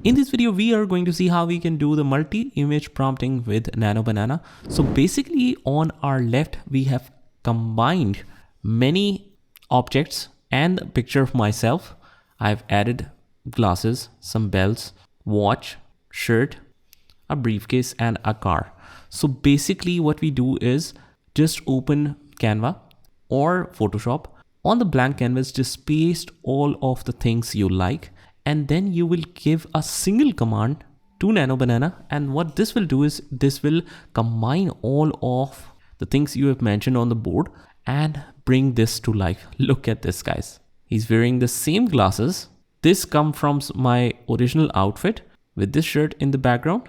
In this video, we are going to see how we can do the multi-image prompting with Nano Banana. So basically on our left, we have combined many objects and a picture of myself. I've added glasses, some bells, watch, shirt, a briefcase and a car. So basically what we do is just open Canva or Photoshop. On the blank canvas, just paste all of the things you like, and then you will give a single command to Nano Banana. And what this will do is this will combine all of the things you have mentioned on the board and bring this to life. Look at this, guys. He's wearing the same glasses. This comes from my original outfit with this shirt in the background,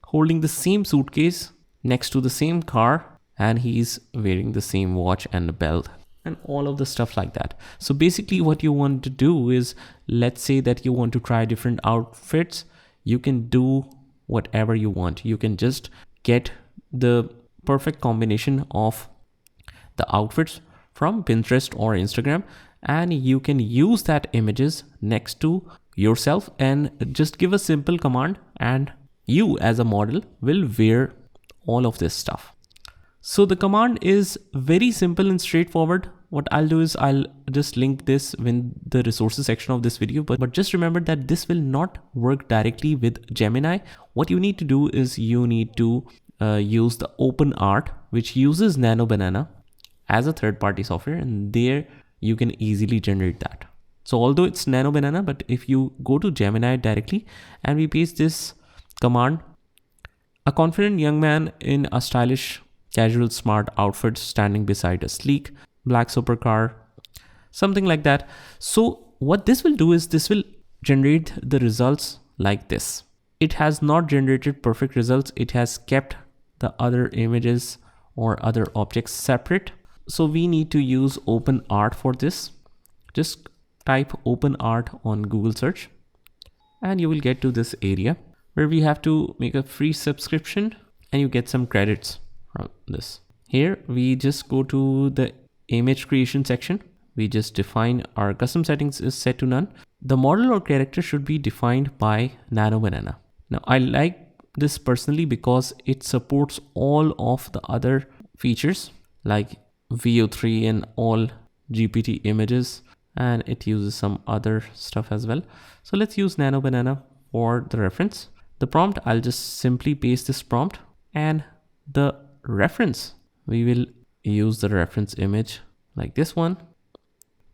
holding the same suitcase next to the same car, and he's wearing the same watch and a belt and all of the stuff like that. So basically what you want to do is, let's say that you want to try different outfits. You can do whatever you want. You can just get the perfect combination of the outfits from Pinterest or Instagram, and you can use that images next to yourself and just give a simple command, and you as a model will wear all of this stuff. So the command is very simple and straightforward. What I'll do is I'll just link this in the resources section of this video, but just remember that this will not work directly with Gemini. What you need to do is you need to use the OpenArt, which uses Nano Banana as a third-party software, and there you can easily generate that. So although it's Nano Banana, but if you go to Gemini directly and we paste this command, a confident young man in a stylish, casual, smart outfit standing beside a sleek black supercar, something like that. So what this will do is this will generate the results like this. It has not generated perfect results. It has kept the other images or other objects separate. So we need to use OpenArt for this. Just type OpenArt on Google search and you will get to this area where we have to make a free subscription and you get some credits from this. Here we just go to the image creation section. We just define our custom settings is set to none. The model or character should be defined by Nano Banana. Now I like this personally because it supports all of the other features like VO3 and all GPT images, and it uses some other stuff as well. So let's use Nano Banana for the reference. The prompt, I'll just simply paste this prompt, and the reference, we will use the reference image like this one.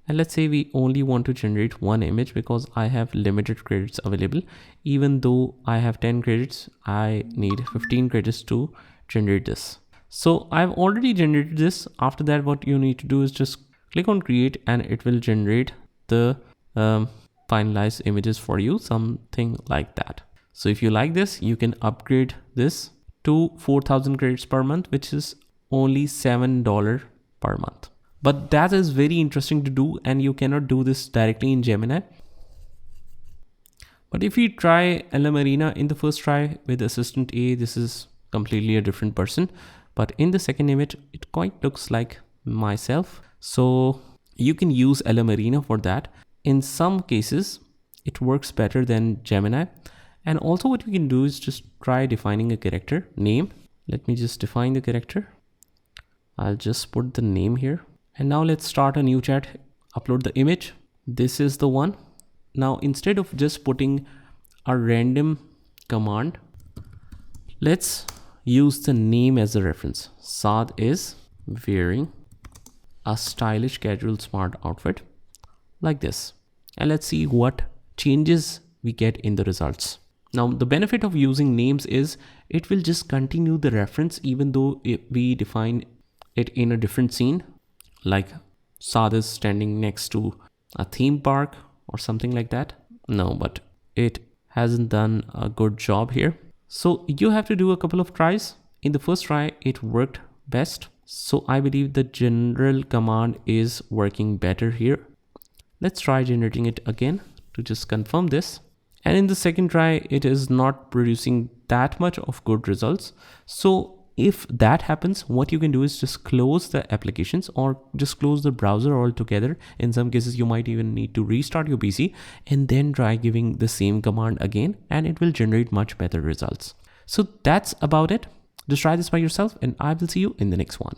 And let's say we only want to generate one image because I have limited credits available. Even though I have 10 credits, I need 15 credits to generate this. So I've already generated this. After that, what you need to do is just click on create and it will generate the finalized images for you, something like that. So if you like this, you can upgrade this to 4,000 credits per month, which is only $7 per month. But that is very interesting to do, and you cannot do this directly in Gemini. But if you try Ella Marina in the first try with Assistant A, this is completely a different person. But in the second image, it quite looks like myself. So you can use Ella Marina for that. In some cases, it works better than Gemini. And also what we can do is just try defining a character name. Let me just define the character. I'll just put the name here. And now let's start a new chat, upload the image. This is the one. Now, instead of just putting a random command, let's use the name as a reference. Saad is wearing a stylish, casual, smart outfit like this. And let's see what changes we get in the results. Now, the benefit of using names is it will just continue the reference even though we define it in a different scene. Like Saad is standing next to a theme park or something like that. No, but it hasn't done a good job here. So you have to do a couple of tries. In the first try, it worked best. So I believe the general command is working better here. Let's try generating it again to just confirm this. And in the second try, it is not producing that much of good results. So if that happens, what you can do is just close the applications or just close the browser altogether. In some cases, you might even need to restart your PC and then try giving the same command again, and it will generate much better results. So that's about it. Just try this by yourself, and I will see you in the next one.